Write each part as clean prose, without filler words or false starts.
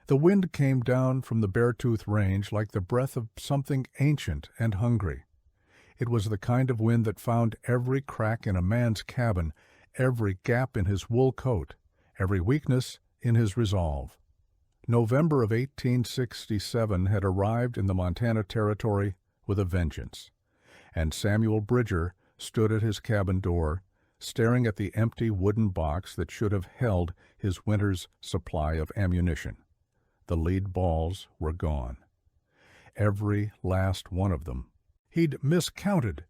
The wind came down from the Beartooth Range like the breath of something ancient and hungry. It was the kind of wind that found every crack in a man's cabin, every gap in his wool coat, every weakness in his resolve. November of 1867 had arrived in the Montana Territory with a vengeance, and Samuel Bridger stood at his cabin door, staring at the empty wooden box that should have held his winter's supply of ammunition. The lead balls were gone. Every last one of them. He'd miscounted,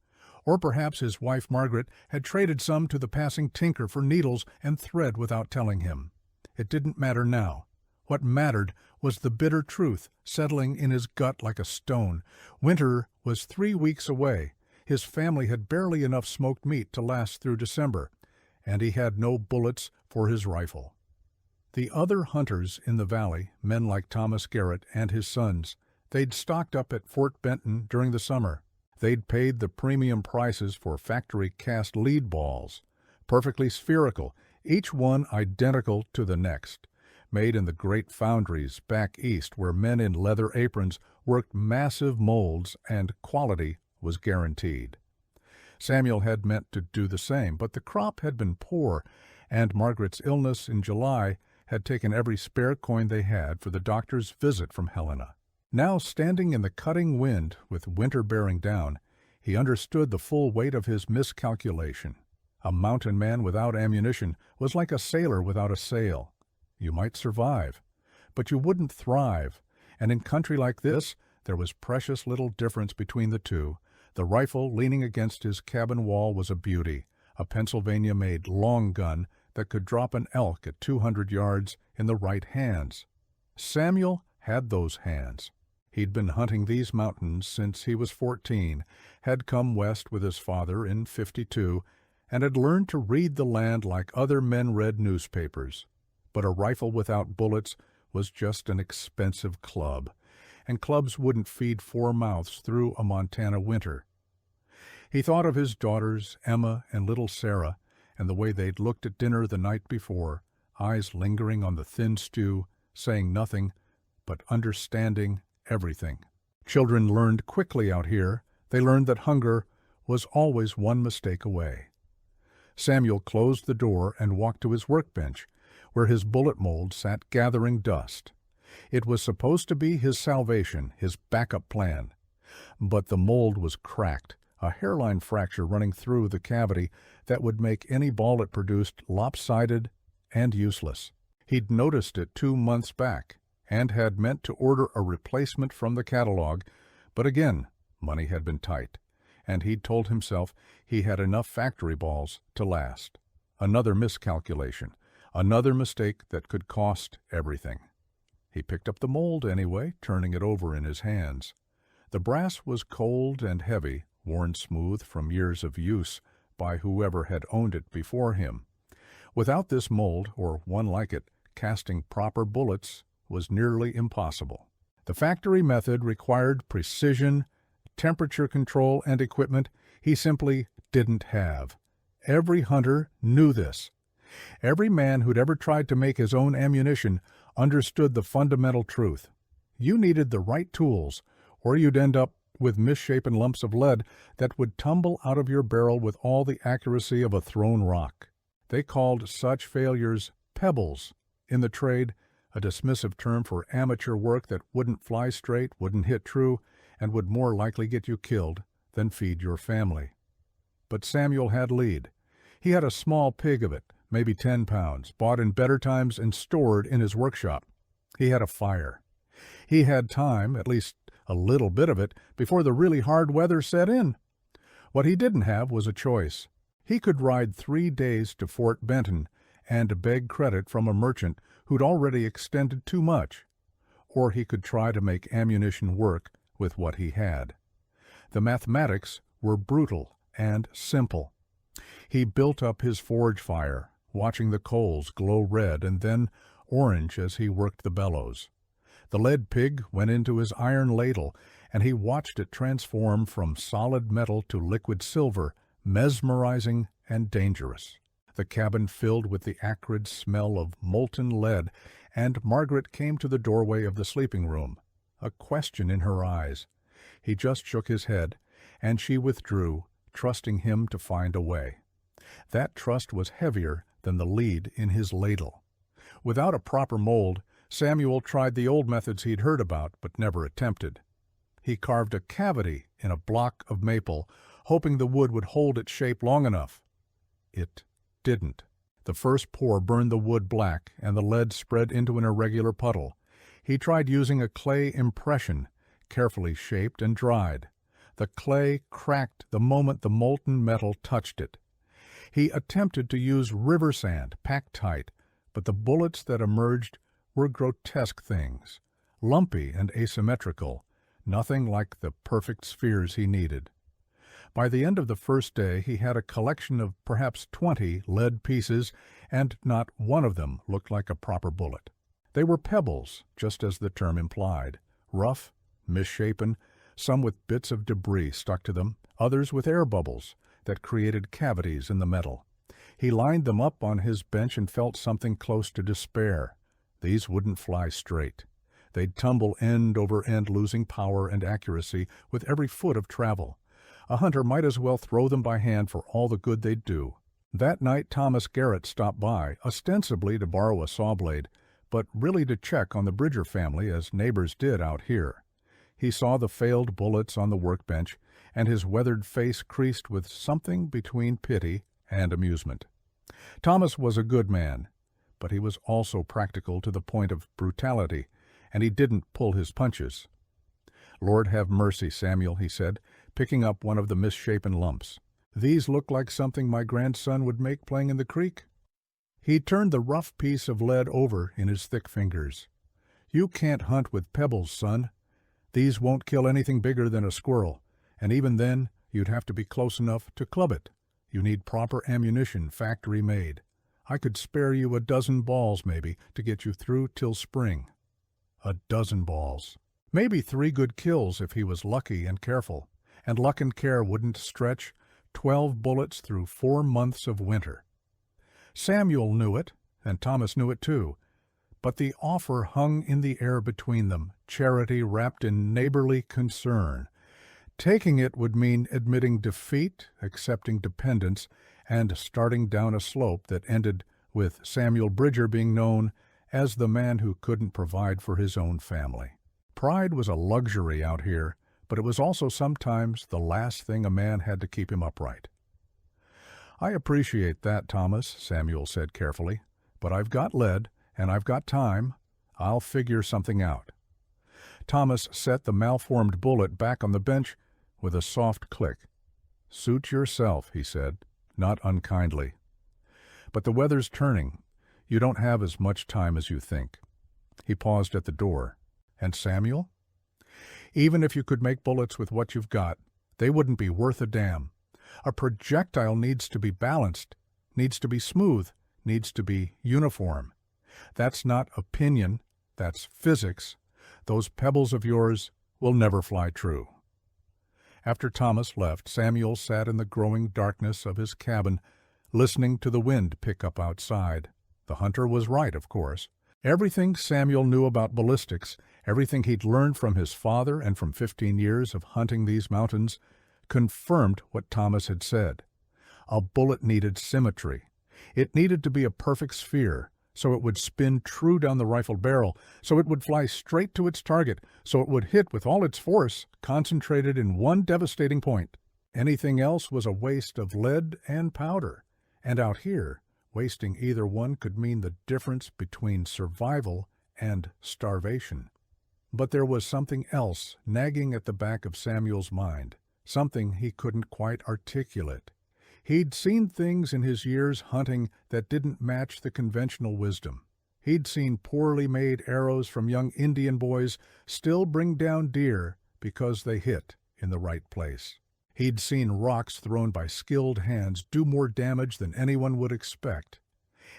or perhaps his wife Margaret had traded some to the passing tinker for needles and thread without telling him. It didn't matter now. What mattered was the bitter truth settling in his gut like a stone. Winter was 3 weeks away. His family had barely enough smoked meat to last through December, and he had no bullets for his rifle. The other hunters in the valley, men like Thomas Garrett and his sons, they'd stocked up at Fort Benton during the summer. They'd paid the premium prices for factory-cast lead balls, perfectly spherical, each one identical to the next, made in the great foundries back east where men in leather aprons worked massive molds and quality was guaranteed. Samuel had meant to do the same, but the crop had been poor, and Margaret's illness in July had taken every spare coin they had for the doctor's visit from Helena. Now, standing in the cutting wind with winter bearing down, he understood the full weight of his miscalculation. A mountain man without ammunition was like a sailor without a sail. You might survive, but you wouldn't thrive, and in country like this, there was precious little difference between the two. The rifle leaning against his cabin wall was a beauty, a Pennsylvania-made long gun that could drop an elk at 200 yards in the right hands. Samuel had those hands. He'd been hunting these mountains since he was 14, had come west with his father in '52, and had learned to read the land like other men read newspapers. But a rifle without bullets was just an expensive club, and clubs wouldn't feed 4 mouths through a Montana winter. He thought of his daughters, Emma and little Sarah, and the way they'd looked at dinner the night before, eyes lingering on the thin stew, saying nothing, but understanding everything. Children learned quickly out here. They learned that hunger was always one mistake away. Samuel closed the door and walked to his workbench, where his bullet mold sat gathering dust. It was supposed to be his salvation, his backup plan. But the mold was cracked, a hairline fracture running through the cavity that would make any ball it produced lopsided and useless. He'd noticed it 2 months back, and had meant to order a replacement from the catalog, but again, money had been tight, and he'd told himself he had enough factory balls to last. Another miscalculation, another mistake that could cost everything. He picked up the mold anyway, turning it over in his hands. The brass was cold and heavy, worn smooth from years of use by whoever had owned it before him. Without this mold, or one like it, casting proper bullets was nearly impossible. The factory method required precision, temperature control, and equipment he simply didn't have. Every hunter knew this. Every man who'd ever tried to make his own ammunition understood the fundamental truth. You needed the right tools, or you'd end up with misshapen lumps of lead that would tumble out of your barrel with all the accuracy of a thrown rock. They called such failures pebbles. In the trade, a dismissive term for amateur work that wouldn't fly straight, wouldn't hit true, and would more likely get you killed than feed your family. But Samuel had lead. He had a small pig of it, maybe 10 pounds, bought in better times and stored in his workshop. He had a fire. He had time, at least a little bit of it, before the really hard weather set in. What he didn't have was a choice. He could ride 3 days to Fort Benton and beg credit from a merchant who'd already extended too much, or he could try to make ammunition work with what he had. The mathematics were brutal and simple. He built up his forge fire, watching the coals glow red and then orange as he worked the bellows. The lead pig went into his iron ladle, and he watched it transform from solid metal to liquid silver, mesmerizing and dangerous. The cabin filled with the acrid smell of molten lead, and Margaret came to the doorway of the sleeping room, a question in her eyes. He just shook his head, and she withdrew, trusting him to find a way. That trust was heavier than the lead in his ladle. Without a proper mold, Samuel tried the old methods he'd heard about but never attempted. He carved a cavity in a block of maple, hoping the wood would hold its shape long enough. It didn't. The first pour burned the wood black, and the lead spread into an irregular puddle. He tried using a clay impression, carefully shaped and dried. The clay cracked the moment the molten metal touched it. He attempted to use river sand, packed tight, but the bullets that emerged were grotesque things, lumpy and asymmetrical, nothing like the perfect spheres he needed. By the end of the first day he had a collection of perhaps 20 lead pieces, and not one of them looked like a proper bullet. They were pebbles, just as the term implied, rough, misshapen, some with bits of debris stuck to them, others with air bubbles that created cavities in the metal. He lined them up on his bench and felt something close to despair. These wouldn't fly straight. They'd tumble end over end, losing power and accuracy with every foot of travel. A hunter might as well throw them by hand for all the good they'd do. That night Thomas Garrett stopped by, ostensibly to borrow a saw blade, but really to check on the Bridger family, as neighbors did out here. He saw the failed bullets on the workbench, and his weathered face creased with something between pity and amusement. Thomas was a good man, but he was also practical to the point of brutality, and he didn't pull his punches. "Lord have mercy, Samuel," he said, picking up one of the misshapen lumps. "These look like something my grandson would make playing in the creek." He turned the rough piece of lead over in his thick fingers. "You can't hunt with pebbles, son. These won't kill anything bigger than a squirrel, and even then you'd have to be close enough to club it. You need proper ammunition, factory-made. I could spare you a dozen balls, maybe, to get you through till spring." A dozen balls. Maybe 3 good kills if he was lucky and careful, and luck and care wouldn't stretch 12 bullets through 4 months of winter. Samuel knew it, and Thomas knew it too, but the offer hung in the air between them, charity wrapped in neighborly concern. Taking it would mean admitting defeat, accepting dependence, and starting down a slope that ended with Samuel Bridger being known as the man who couldn't provide for his own family. Pride was a luxury out here, but it was also sometimes the last thing a man had to keep him upright. "I appreciate that, Thomas," Samuel said carefully, "but I've got lead, and I've got time. I'll figure something out." Thomas set the malformed bullet back on the bench with a soft click. "Suit yourself," he said, not unkindly. "But the weather's turning. You don't have as much time as you think." He paused at the door. "And Samuel? Even if you could make bullets with what you've got, they wouldn't be worth a damn. A projectile needs to be balanced, needs to be smooth, needs to be uniform. That's not opinion, that's physics. Those pebbles of yours will never fly true." After Thomas left, Samuel sat in the growing darkness of his cabin, listening to the wind pick up outside. The hunter was right, of course. Everything Samuel knew about ballistics, everything he'd learned from his father and from 15 years of hunting these mountains, confirmed what Thomas had said. A bullet needed symmetry. It needed to be a perfect sphere, so it would spin true down the rifled barrel, so it would fly straight to its target, so it would hit with all its force, concentrated in one devastating point. Anything else was a waste of lead and powder, and out here, wasting either one could mean the difference between survival and starvation. But there was something else nagging at the back of Samuel's mind, something he couldn't quite articulate. He'd seen things in his years hunting that didn't match the conventional wisdom. He'd seen poorly made arrows from young Indian boys still bring down deer because they hit in the right place. He'd seen rocks thrown by skilled hands do more damage than anyone would expect.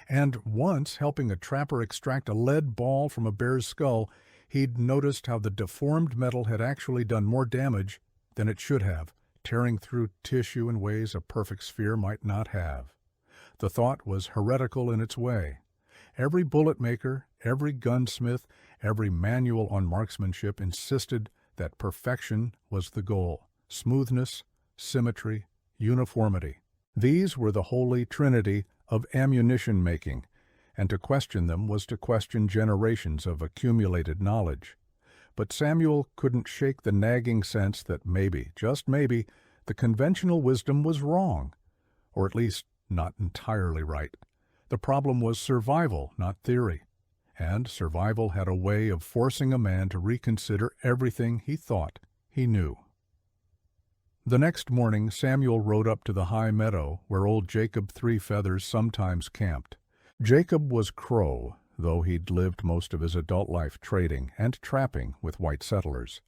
And once, helping a trapper extract a lead ball from a bear's skull, he'd noticed how the deformed metal had actually done more damage than it should have, tearing through tissue in ways a perfect sphere might not have. The thought was heretical in its way. Every bullet maker, Every gunsmith, every manual on marksmanship insisted that perfection was the goal. Smoothness, symmetry, uniformity. These were the holy trinity of ammunition making, and to question them was to question generations of accumulated knowledge. But Samuel couldn't shake the nagging sense that maybe, just maybe, the conventional wisdom was wrong, or at least not entirely right. The problem was survival, not theory, and survival had a way of forcing a man to reconsider everything he thought he knew. The next morning Samuel rode up to the high meadow where old Jacob Three Feathers sometimes camped. Jacob was Crow, though he'd lived most of his adult life trading and trapping with white settlers,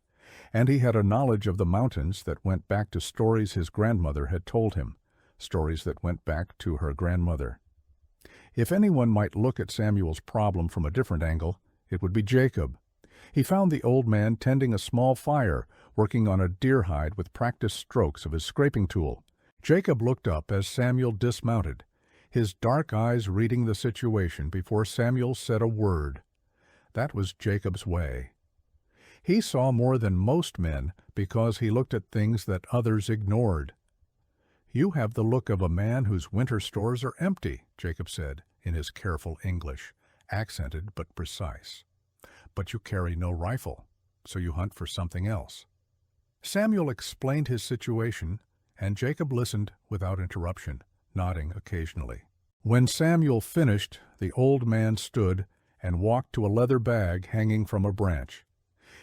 and he had a knowledge of the mountains that went back to stories his grandmother had told him, stories that went back to her grandmother. If anyone might look at Samuel's problem from a different angle, it would be Jacob. He found the old man tending a small fire, working on a deer hide with practiced strokes of his scraping tool. Jacob looked up as Samuel dismounted, his dark eyes reading the situation before Samuel said a word. That was Jacob's way. He saw more than most men because he looked at things that others ignored. "You have the look of a man whose winter stores are empty," Jacob said in his careful English, accented but precise. "But you carry no rifle, so you hunt for something else." Samuel explained his situation, and Jacob listened without interruption, nodding occasionally. When Samuel finished, the old man stood and walked to a leather bag hanging from a branch.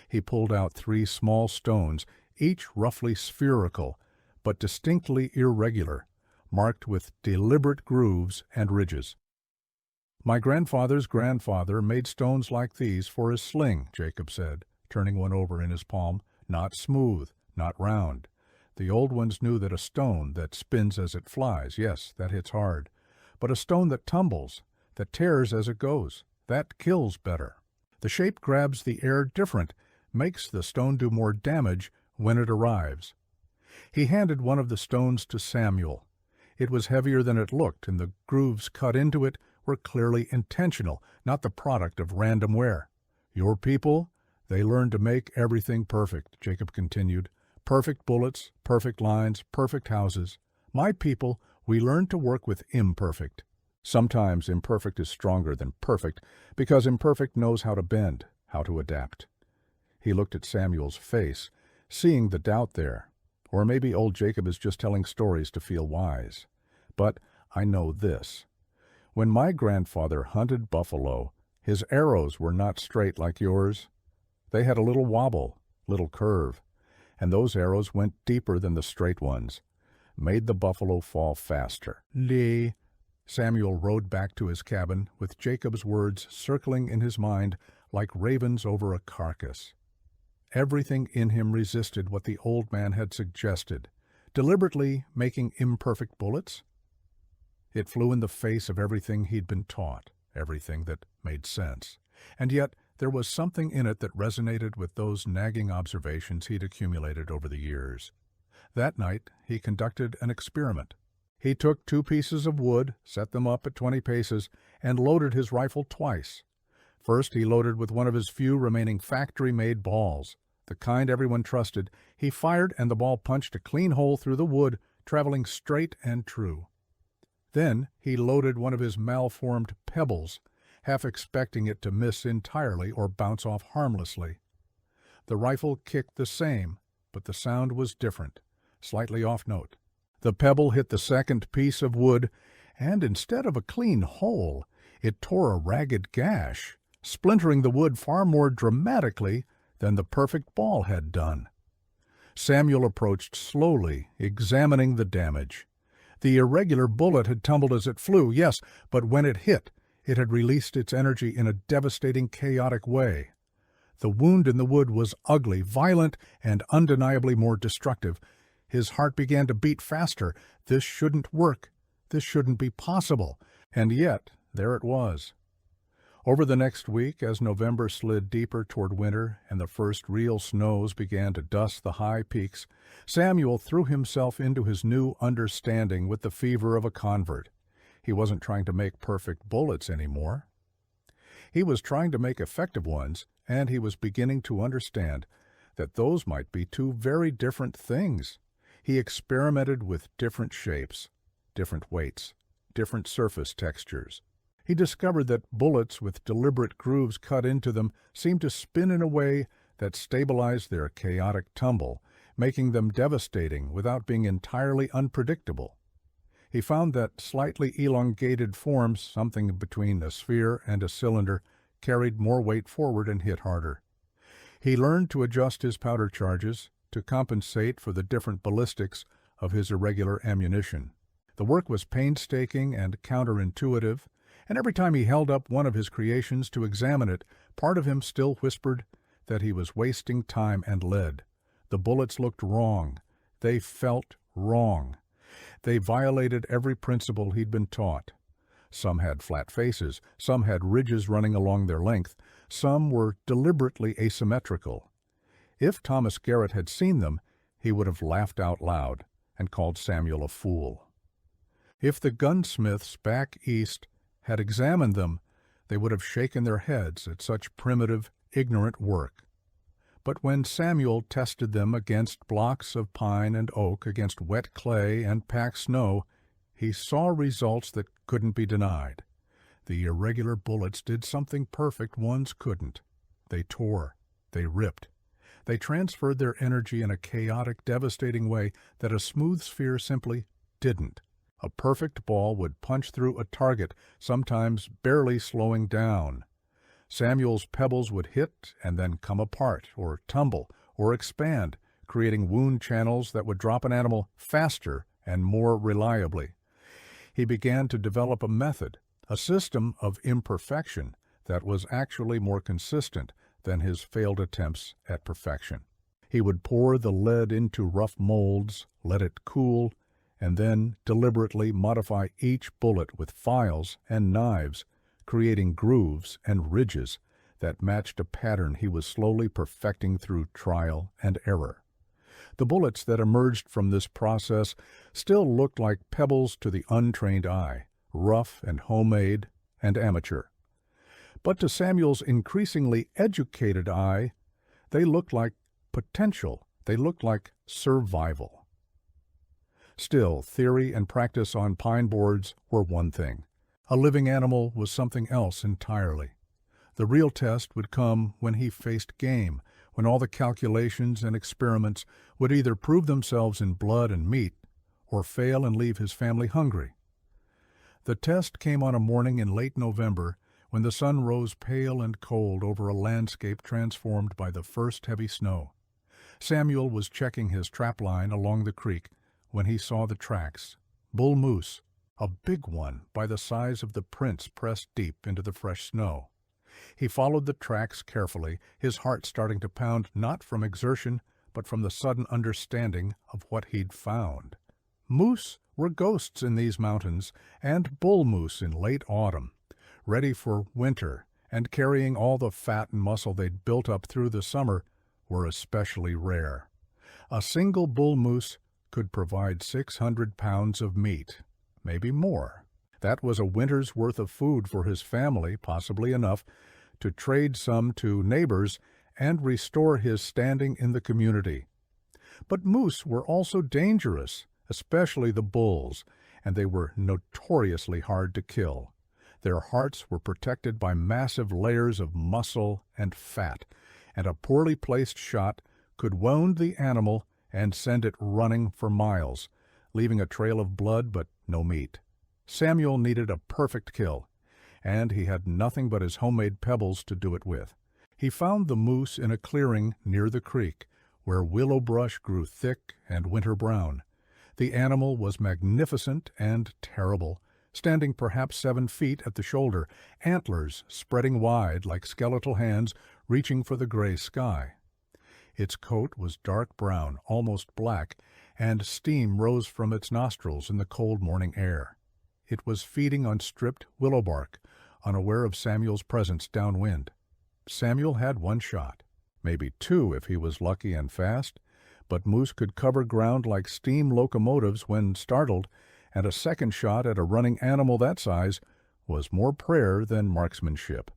He pulled out 3 small stones, each roughly spherical, but distinctly irregular, marked with deliberate grooves and ridges. "My grandfather's grandfather made stones like these for his sling," Jacob said, turning one over in his palm. "Not smooth, not round. The old ones knew that a stone that spins as it flies, yes, that hits hard. But a stone that tumbles, that tears as it goes, that kills better. The shape grabs the air different, makes the stone do more damage when it arrives." He handed one of the stones to Samuel. It was heavier than it looked, and the grooves cut into it were clearly intentional, not the product of random wear. "Your people, they learned to make everything perfect," Jacob continued. "Perfect bullets, perfect lines, perfect houses. My people, we learned to work with imperfect. Sometimes imperfect is stronger than perfect, because imperfect knows how to bend, how to adapt." He looked at Samuel's face, seeing the doubt there. Or maybe old Jacob is just telling stories to feel wise. But I know this. When my grandfather hunted buffalo, his arrows were not straight like yours. They had a little wobble, little curve, and those arrows went deeper than the straight ones, made the buffalo fall faster. "Lee." Samuel rode back to his cabin with Jacob's words circling in his mind like ravens over a carcass. Everything in him resisted what the old man had suggested, deliberately making imperfect bullets. It flew in the face of everything he'd been taught, everything that made sense. And yet there was something in it that resonated with those nagging observations he'd accumulated over the years. That night he conducted an experiment. He took 2 pieces of wood, set them up at 20 paces, and loaded his rifle twice. First he loaded with one of his few remaining factory-made balls, the kind everyone trusted. He fired, and the ball punched a clean hole through the wood, traveling straight and true. Then he loaded one of his malformed Pebbles, half expecting it to miss entirely or bounce off harmlessly. The rifle kicked the same, but the sound was different, slightly off-note. The pebble hit the second piece of wood, and instead of a clean hole, it tore a ragged gash, splintering the wood far more dramatically than the perfect ball had done. Samuel approached slowly, examining the damage. The irregular bullet had tumbled as it flew, yes, but when it hit, it had released its energy in a devastating, chaotic way. The wound in the wood was ugly, violent, and undeniably more destructive. His heart began to beat faster. This shouldn't work. This shouldn't be possible. And yet, there it was. Over the next week, as November slid deeper toward winter and the first real snows began to dust the high peaks, Samuel threw himself into his new understanding with the fever of a convert. He wasn't trying to make perfect bullets anymore. He was trying to make effective ones, and he was beginning to understand that those might be two very different things. He experimented with different shapes, different weights, different surface textures. He discovered that bullets with deliberate grooves cut into them seemed to spin in a way that stabilized their chaotic tumble, making them devastating without being entirely unpredictable. He found that slightly elongated forms, something between a sphere and a cylinder, carried more weight forward and hit harder. He learned to adjust his powder charges to compensate for the different ballistics of his irregular ammunition. The work was painstaking and counterintuitive, and every time he held up one of his creations to examine it, part of him still whispered that he was wasting time and lead. The bullets looked wrong. They felt wrong. They violated every principle he'd been taught. Some had flat faces, some had ridges running along their length, some were deliberately asymmetrical. If Thomas Garrett had seen them, he would have laughed out loud and called Samuel a fool. If the gunsmiths back east had examined them, they would have shaken their heads at such primitive, ignorant work. But when Samuel tested them against blocks of pine and oak, against wet clay and packed snow, he saw results that couldn't be denied. The irregular bullets did something perfect ones couldn't. They tore. They ripped. They transferred their energy in a chaotic, devastating way that a smooth sphere simply didn't. A perfect ball would punch through a target, sometimes barely slowing down. Samuel's pebbles would hit and then come apart, or tumble, or expand, creating wound channels that would drop an animal faster and more reliably. He began to develop a method, a system of imperfection that was actually more consistent than his failed attempts at perfection. He would pour the lead into rough molds, let it cool, and then deliberately modify each bullet with files and knives, creating grooves and ridges that matched a pattern he was slowly perfecting through trial and error. The bullets that emerged from this process still looked like pebbles to the untrained eye, rough and homemade and amateur. But to Samuel's increasingly educated eye, they looked like potential. They looked like survival. Still, theory and practice on pine boards were one thing. A living animal was something else entirely. The real test would come when he faced game, when all the calculations and experiments would either prove themselves in blood and meat or fail and leave his family hungry. The test came on a morning in late November when the sun rose pale and cold over a landscape transformed by the first heavy snow. Samuel was checking his trap line along the creek when he saw the tracks. Bull moose, a big one by the size of the prints pressed deep into the fresh snow. He followed the tracks carefully, his heart starting to pound not from exertion, but from the sudden understanding of what he'd found. Moose were ghosts in these mountains, and bull moose in late autumn, ready for winter and carrying all the fat and muscle they'd built up through the summer, were especially rare. A single bull moose could provide 600 pounds of meat, maybe more. That was a winter's worth of food for his family, possibly enough to trade some to neighbors and restore his standing in the community. But moose were also dangerous, especially the bulls, and they were notoriously hard to kill. Their hearts were protected by massive layers of muscle and fat, and a poorly placed shot could wound the animal and send it running for miles, leaving a trail of blood but no meat. Samuel needed a perfect kill, and he had nothing but his homemade pebbles to do it with. He found the moose in a clearing near the creek, where willow brush grew thick and winter brown. The animal was magnificent and terrible, standing perhaps 7 feet at the shoulder, antlers spreading wide like skeletal hands reaching for the gray sky. Its coat was dark brown, almost black, and steam rose from its nostrils in the cold morning air. It was feeding on stripped willow bark, unaware of Samuel's presence downwind. Samuel had one shot, maybe two if he was lucky and fast, but moose could cover ground like steam locomotives when startled, and a second shot at a running animal that size was more prayer than marksmanship.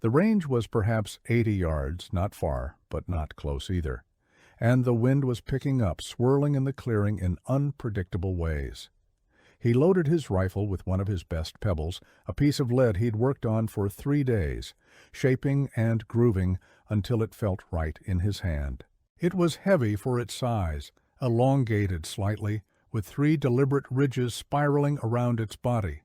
The range was perhaps 80 yards, not far, but not close either, and the wind was picking up, swirling in the clearing in unpredictable ways. He loaded his rifle with one of his best pebbles, a piece of lead he'd worked on for 3 days, shaping and grooving until it felt right in his hand. It was heavy for its size, elongated slightly, with 3 deliberate ridges spiraling around its body.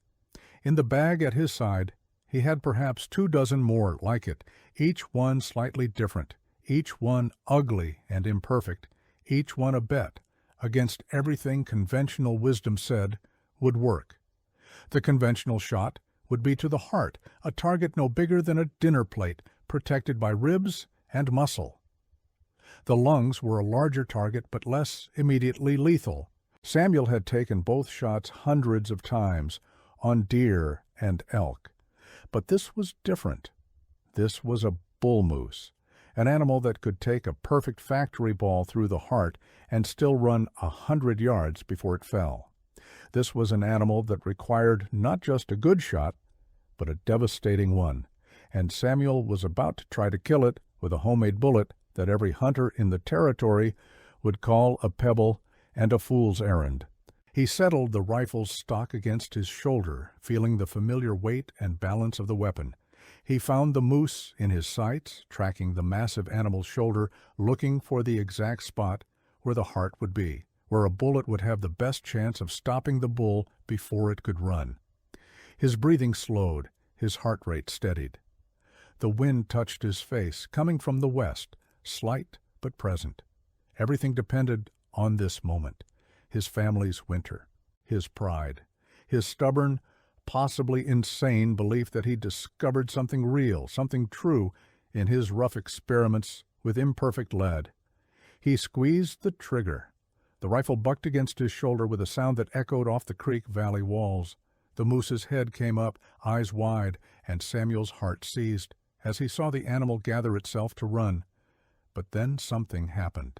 In the bag at his side, he had perhaps 24 more like it, each one slightly different, each one ugly and imperfect, each one a bet against everything conventional wisdom said would work. The conventional shot would be to the heart, a target no bigger than a dinner plate, protected by ribs and muscle. The lungs were a larger target but less immediately lethal. Samuel had taken both shots hundreds of times on deer and elk. But this was different. This was a bull moose, an animal that could take a perfect factory ball through the heart and still run 100 yards before it fell. This was an animal that required not just a good shot, but a devastating one, and Samuel was about to try to kill it with a homemade bullet that every hunter in the territory would call a pebble and a fool's errand. He settled the rifle's stock against his shoulder, feeling the familiar weight and balance of the weapon. He found the moose in his sights, tracking the massive animal's shoulder, looking for the exact spot where the heart would be, where a bullet would have the best chance of stopping the bull before it could run. His breathing slowed, his heart rate steadied. The wind touched his face, coming from the west, slight but present. Everything depended on this moment. His family's winter, his pride, his stubborn, possibly insane belief that he'd discovered something real, something true in his rough experiments with imperfect lead. He squeezed the trigger. The rifle bucked against his shoulder with a sound that echoed off the creek valley walls. The moose's head came up, eyes wide, and Samuel's heart seized as he saw the animal gather itself to run. But then something happened.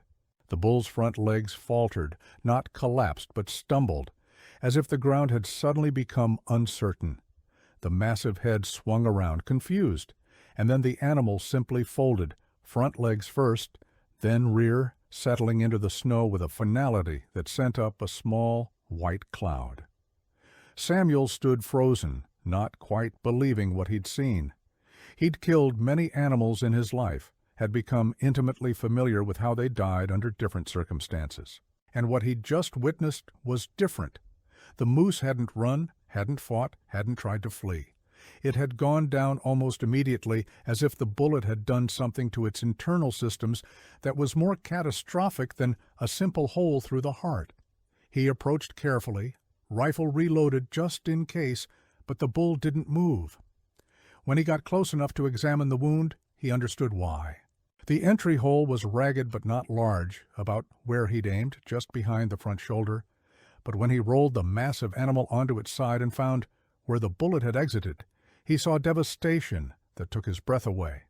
The bull's front legs faltered, not collapsed, but stumbled, as if the ground had suddenly become uncertain. The massive head swung around, confused, and then the animal simply folded, front legs first, then rear, settling into the snow with a finality that sent up a small white cloud. Samuel stood frozen, not quite believing what he'd seen. He'd killed many animals in his life, had become intimately familiar with how they died under different circumstances. And what he'd just witnessed was different. The moose hadn't run, hadn't fought, hadn't tried to flee. It had gone down almost immediately, as if the bullet had done something to its internal systems that was more catastrophic than a simple hole through the heart. He approached carefully, rifle reloaded just in case, but the bull didn't move. When he got close enough to examine the wound, he understood why. The entry hole was ragged but not large, about where he'd aimed, just behind the front shoulder. But when he rolled the massive animal onto its side and found where the bullet had exited, he saw devastation that took his breath away.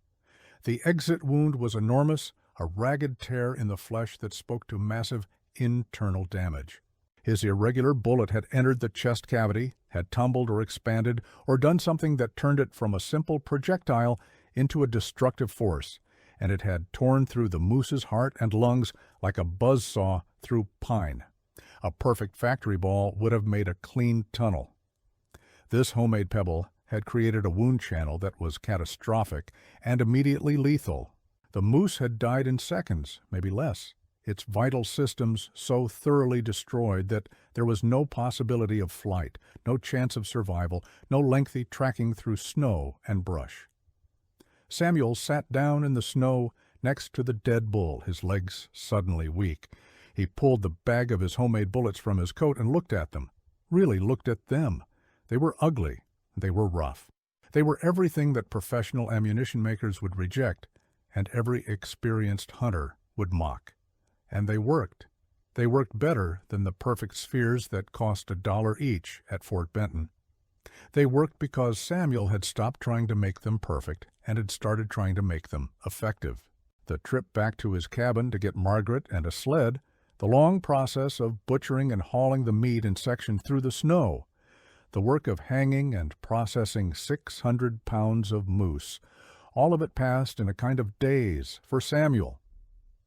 The exit wound was enormous, a ragged tear in the flesh that spoke to massive internal damage. His irregular bullet had entered the chest cavity, had tumbled or expanded, or done something that turned it from a simple projectile into a destructive force, and it had torn through the moose's heart and lungs like a buzzsaw through pine. A perfect factory ball would have made a clean tunnel. This homemade pebble had created a wound channel that was catastrophic and immediately lethal. The moose had died in seconds, maybe less, its vital systems so thoroughly destroyed that there was no possibility of flight, no chance of survival, no lengthy tracking through snow and brush. Samuel sat down in the snow next to the dead bull, his legs suddenly weak. He pulled the bag of his homemade bullets from his coat and looked at them, really looked at them. They were ugly. They were rough. They were everything that professional ammunition makers would reject and every experienced hunter would mock. And they worked. They worked better than the perfect spheres that cost $1 each at Fort Benton. They worked because Samuel had stopped trying to make them perfect and had started trying to make them effective. The trip back to his cabin to get Margaret and a sled, the long process of butchering and hauling the meat in sections through the snow, the work of hanging and processing 600 pounds of moose, All of it passed in a kind of daze for Samuel.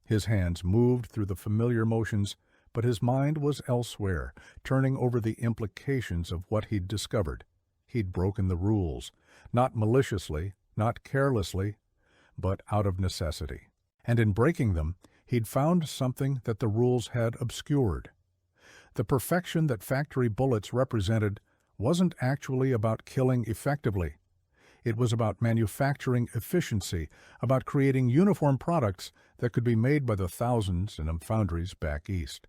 His hands moved through the familiar motions, but his mind was elsewhere, turning over the implications of what he'd discovered. He'd broken the rules, not maliciously, not carelessly, but out of necessity. And in breaking them, he'd found something that the rules had obscured. The perfection that factory bullets represented wasn't actually about killing effectively. It was about manufacturing efficiency, about creating uniform products that could be made by the thousands in foundries back east.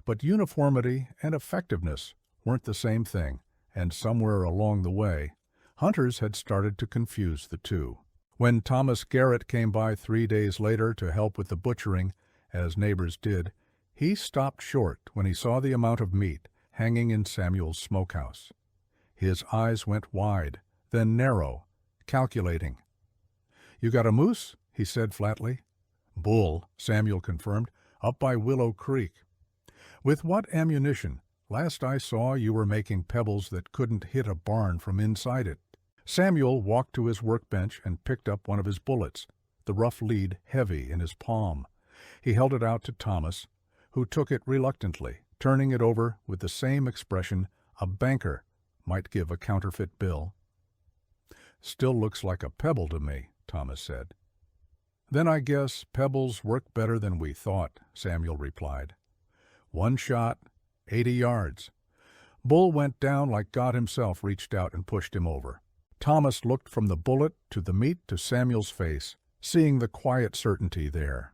But uniformity and effectiveness weren't the same thing, and somewhere along the way, hunters had started to confuse the two. When Thomas Garrett came by 3 days later to help with the butchering, as neighbors did, he stopped short when he saw the amount of meat hanging in Samuel's smokehouse. His eyes went wide, then narrow, calculating. "You got a moose?" he said flatly. "Bull," Samuel confirmed, "up by Willow Creek." "With what ammunition? Last I saw you were making pebbles that couldn't hit a barn from inside it." Samuel walked to his workbench and picked up one of his bullets, the rough lead heavy in his palm. He held it out to Thomas, who took it reluctantly, turning it over with the same expression a banker might give a counterfeit bill. "Still looks like a pebble to me," Thomas said. "Then I guess pebbles work better than we thought," Samuel replied. "One shot, 80 yards. Bull went down like God himself reached out and pushed him over." Thomas looked from the bullet to the meat to Samuel's face, seeing the quiet certainty there.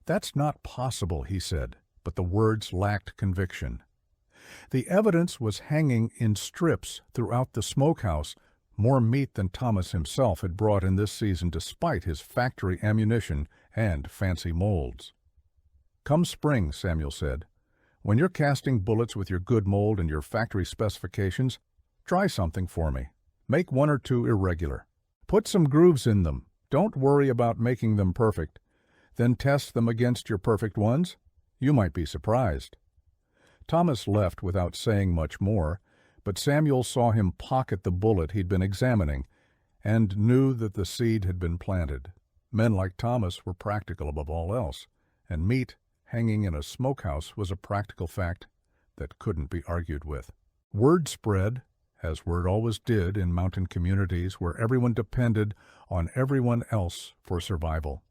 "That's not possible," he said, but the words lacked conviction. The evidence was hanging in strips throughout the smokehouse, more meat than Thomas himself had brought in this season despite his factory ammunition and fancy molds. "Come spring," Samuel said, "when you're casting bullets with your good mold and your factory specifications, try something for me. Make 1 or 2 irregular. Put some grooves in them. Don't worry about making them perfect. Then test them against your perfect ones. You might be surprised." Thomas left without saying much more, but Samuel saw him pocket the bullet he'd been examining and knew that the seed had been planted. Men like Thomas were practical above all else, and meat hanging in a smokehouse was a practical fact that couldn't be argued with. Word spread, as word always did in mountain communities where everyone depended on everyone else for survival.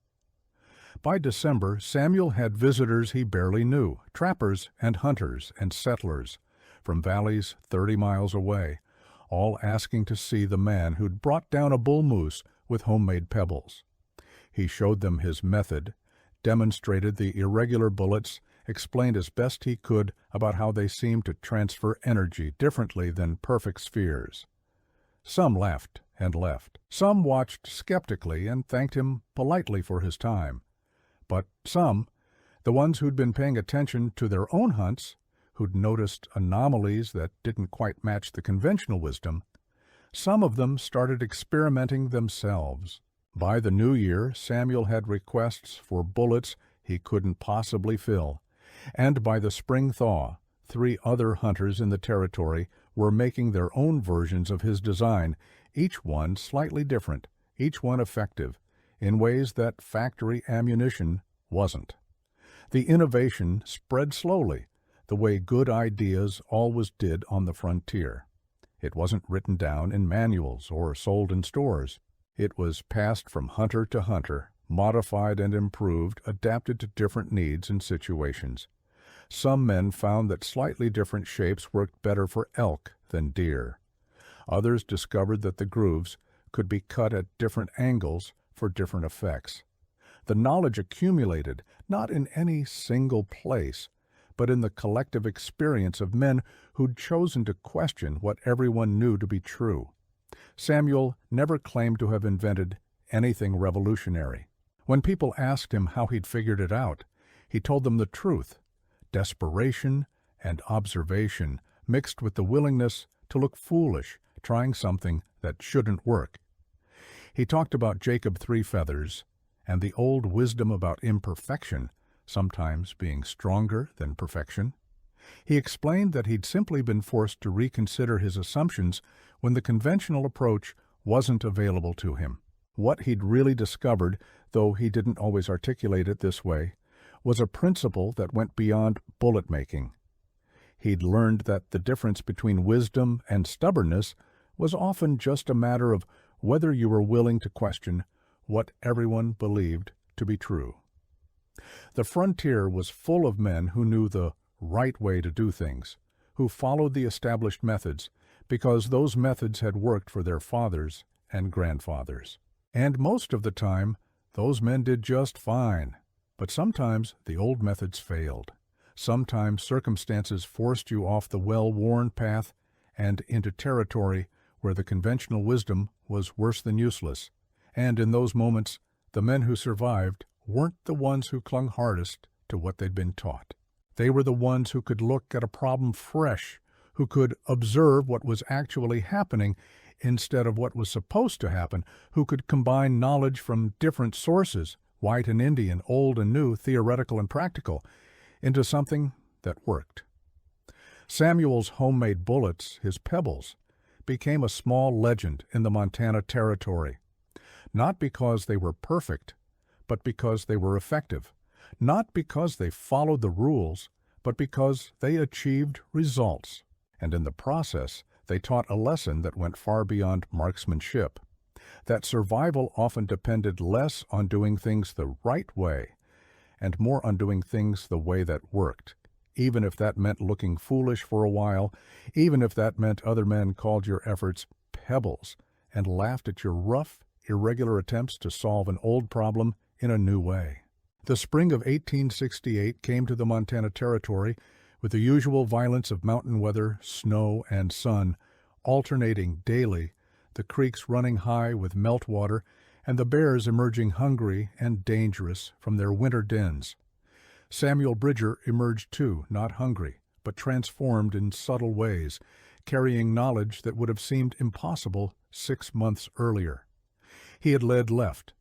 By December, Samuel had visitors he barely knew, trappers and hunters and settlers, from valleys 30 miles away, all asking to see the man who'd brought down a bull moose with homemade pebbles. He showed them his method, demonstrated the irregular bullets, explained as best he could about how they seemed to transfer energy differently than perfect spheres. Some laughed and left. Some watched skeptically and thanked him politely for his time. But some, the ones who'd been paying attention to their own hunts, who'd noticed anomalies that didn't quite match the conventional wisdom, some of them started experimenting themselves. By the new year, Samuel had requests for bullets he couldn't possibly fill, and by the spring thaw, 3 other hunters in the territory were making their own versions of his design, each one slightly different, each one effective, in ways that factory ammunition wasn't. The innovation spread slowly, the way good ideas always did on the frontier. It wasn't written down in manuals or sold in stores. It was passed from hunter to hunter, modified and improved, adapted to different needs and situations. Some men found that slightly different shapes worked better for elk than deer. Others discovered that the grooves could be cut at different angles for different effects. The knowledge accumulated not in any single place, but in the collective experience of men who'd chosen to question what everyone knew to be true. Samuel never claimed to have invented anything revolutionary. When people asked him how he'd figured it out, he told them the truth: desperation and observation mixed with the willingness to look foolish, trying something that shouldn't work. He talked about Jacob Three Feathers and the old wisdom about imperfection sometimes being stronger than perfection. He explained that he'd simply been forced to reconsider his assumptions when the conventional approach wasn't available to him. What he'd really discovered, though he didn't always articulate it this way, was a principle that went beyond bullet making. He'd learned that the difference between wisdom and stubbornness was often just a matter of whether you were willing to question what everyone believed to be true. The frontier was full of men who knew the right way to do things, who followed the established methods because those methods had worked for their fathers and grandfathers. And most of the time, those men did just fine. But sometimes the old methods failed. Sometimes circumstances forced you off the well-worn path and into territory where the conventional wisdom was worse than useless. And in those moments, the men who survived weren't the ones who clung hardest to what they'd been taught. They were the ones who could look at a problem fresh, who could observe what was actually happening instead of what was supposed to happen, who could combine knowledge from different sources, white and Indian, old and new, theoretical and practical, into something that worked. Samuel's homemade bullets, his Pebbles, became a small legend in the Montana Territory, not because they were perfect, but because they were effective, not because they followed the rules, but because they achieved results. And in the process, they taught a lesson that went far beyond marksmanship, that survival often depended less on doing things the right way and more on doing things the way that worked, even if that meant looking foolish for a while, even if that meant other men called your efforts pebbles and laughed at your rough, irregular attempts to solve an old problem in a new way. The spring of 1868 came to the Montana Territory with the usual violence of mountain weather, snow, and sun, alternating daily, the creeks running high with meltwater, and the bears emerging hungry and dangerous from their winter dens. Samuel Bridger emerged too, not hungry, but transformed in subtle ways, carrying knowledge that would have seemed impossible 6 months earlier. He had led left,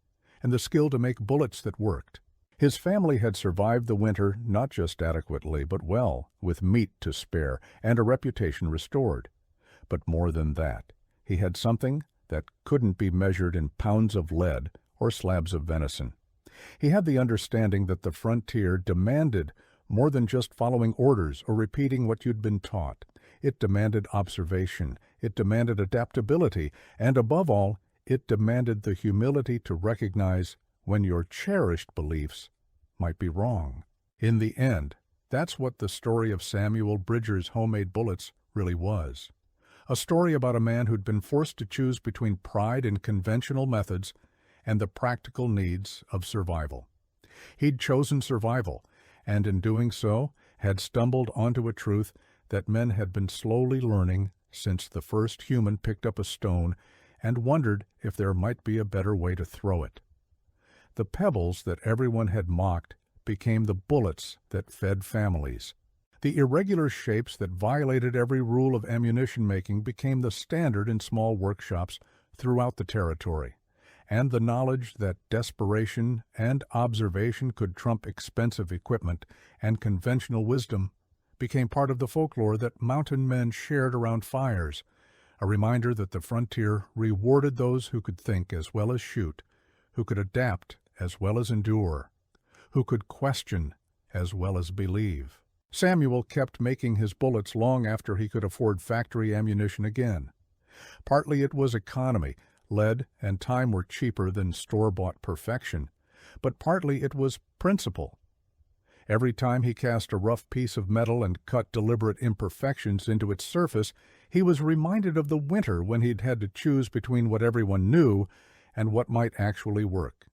and the skill to make bullets that worked. His family had survived the winter not just adequately, but well, with meat to spare and a reputation restored. But more than that, he had something that couldn't be measured in pounds of lead or slabs of venison. He had the understanding that the frontier demanded more than just following orders or repeating what you'd been taught. It demanded observation, it demanded adaptability, and above all, it demanded the humility to recognize when your cherished beliefs might be wrong. In the end, that's what the story of Samuel Bridger's homemade bullets really was. A story about a man who'd been forced to choose between pride in conventional methods and the practical needs of survival. He'd chosen survival, and in doing so, had stumbled onto a truth that men had been slowly learning since the first human picked up a stone and wondered if there might be a better way to throw it. The pebbles that everyone had mocked became the bullets that fed families. The irregular shapes that violated every rule of ammunition making became the standard in small workshops throughout the territory, and the knowledge that desperation and observation could trump expensive equipment and conventional wisdom became part of the folklore that mountain men shared around fires, a reminder that the frontier rewarded those who could think as well as shoot, who could adapt as well as endure, who could question as well as believe. Samuel kept making his bullets long after he could afford factory ammunition again. Partly it was economy. Lead and time were cheaper than store-bought perfection, but partly it was principle. Every time he cast a rough piece of metal and cut deliberate imperfections into its surface, he was reminded of the winter when he'd had to choose between what everyone knew and what might actually work.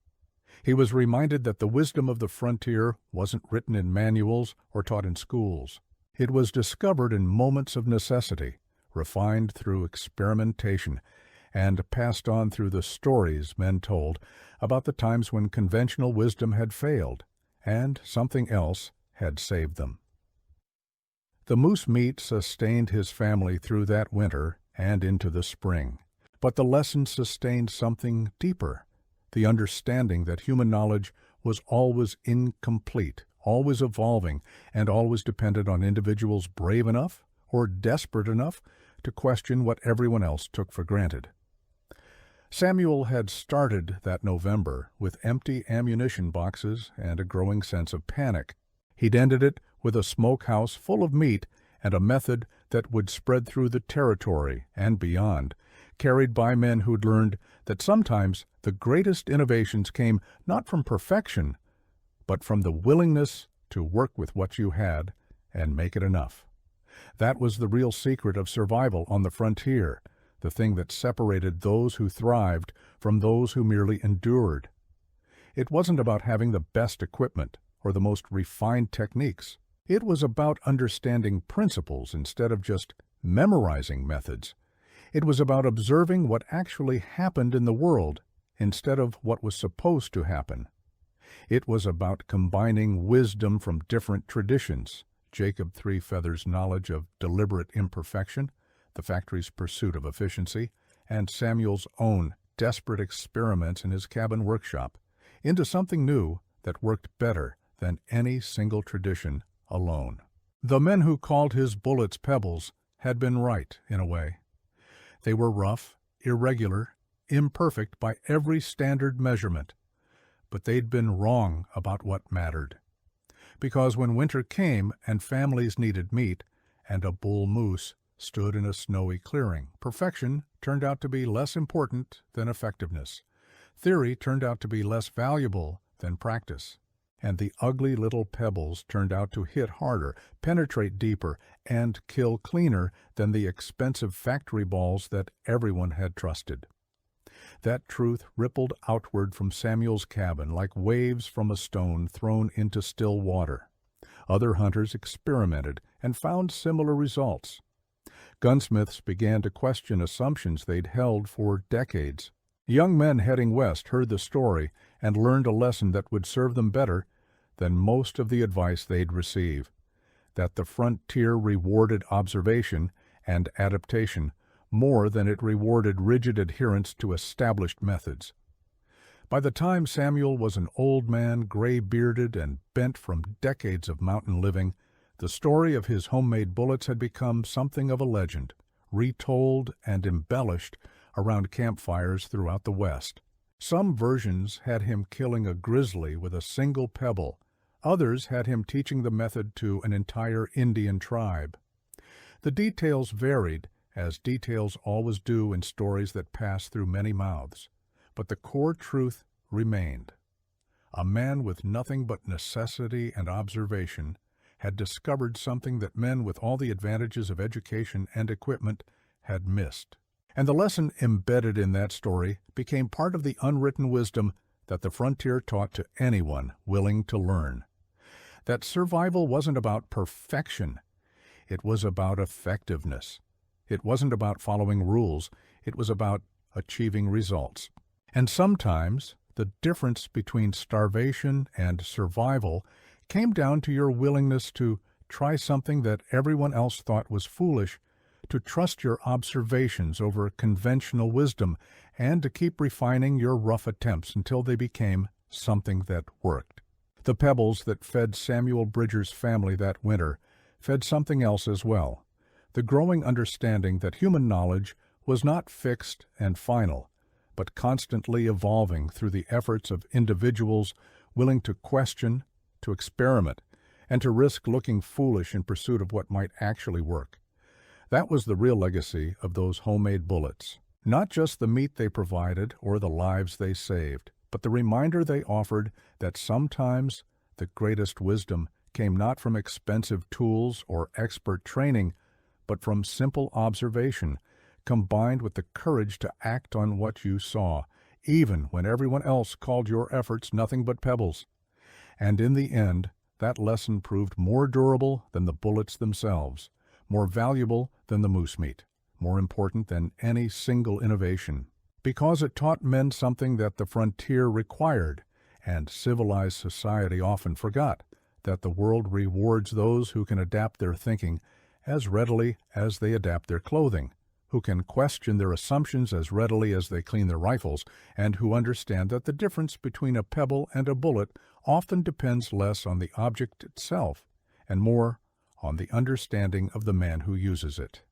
He was reminded that the wisdom of the frontier wasn't written in manuals or taught in schools. It was discovered in moments of necessity, refined through experimentation, and passed on through the stories men told about the times when conventional wisdom had failed, and something else had saved them. The moose meat sustained his family through that winter and into the spring, but the lesson sustained something deeper, the understanding that human knowledge was always incomplete, always evolving, and always depended on individuals brave enough or desperate enough to question what everyone else took for granted. Samuel had started that November with empty ammunition boxes and a growing sense of panic. He'd ended it with a smokehouse full of meat and a method that would spread through the territory and beyond, carried by men who'd learned that sometimes the greatest innovations came not from perfection, but from the willingness to work with what you had and make it enough. That was the real secret of survival on the frontier, the thing that separated those who thrived from those who merely endured. It wasn't about having the best equipment or the most refined techniques. It was about understanding principles instead of just memorizing methods. It was about observing what actually happened in the world instead of what was supposed to happen. It was about combining wisdom from different traditions, Jacob Three Feathers' knowledge of deliberate imperfection, the factory's pursuit of efficiency, and Samuel's own desperate experiments in his cabin workshop, into something new that worked better than any single tradition alone. The men who called his bullets Pebbles had been right, in a way. They were rough, irregular, imperfect by every standard measurement, but they'd been wrong about what mattered. Because when winter came and families needed meat, and a bull moose stood in a snowy clearing, perfection turned out to be less important than effectiveness. Theory turned out to be less valuable than practice. And the ugly little pebbles turned out to hit harder, penetrate deeper, and kill cleaner than the expensive factory balls that everyone had trusted. That truth rippled outward from Samuel's cabin like waves from a stone thrown into still water. Other hunters experimented and found similar results. Gunsmiths began to question assumptions they'd held for decades. Young men heading west heard the story and learned a lesson that would serve them better than most of the advice they'd receive, that the frontier rewarded observation and adaptation more than it rewarded rigid adherence to established methods. By the time Samuel was an old man, gray-bearded and bent from decades of mountain living, the story of his homemade bullets had become something of a legend, retold and embellished around campfires throughout the West. Some versions had him killing a grizzly with a single pebble. Others had him teaching the method to an entire Indian tribe. The details varied, as details always do in stories that pass through many mouths. But the core truth remained. A man with nothing but necessity and observation had discovered something that men with all the advantages of education and equipment had missed. And the lesson embedded in that story became part of the unwritten wisdom that the frontier taught to anyone willing to learn. That survival wasn't about perfection. It was about effectiveness. It wasn't about following rules. It was about achieving results. And sometimes the difference between starvation and survival came down to your willingness to try something that everyone else thought was foolish, to trust your observations over conventional wisdom, and to keep refining your rough attempts until they became something that worked. The pebbles that fed Samuel Bridger's family that winter fed something else as well, the growing understanding that human knowledge was not fixed and final, but constantly evolving through the efforts of individuals willing to question, to experiment, and to risk looking foolish in pursuit of what might actually work. That was the real legacy of those homemade bullets. Not just the meat they provided or the lives they saved, but the reminder they offered that sometimes the greatest wisdom came not from expensive tools or expert training, but from simple observation, combined with the courage to act on what you saw, even when everyone else called your efforts nothing but pebbles. And in the end, that lesson proved more durable than the bullets themselves, more valuable than the moose meat, more important than any single innovation, because it taught men something that the frontier required, and civilized society often forgot, that the world rewards those who can adapt their thinking as readily as they adapt their clothing, who can question their assumptions as readily as they clean their rifles, and who understand that the difference between a pebble and a bullet often depends less on the object itself and more on the understanding of the man who uses it.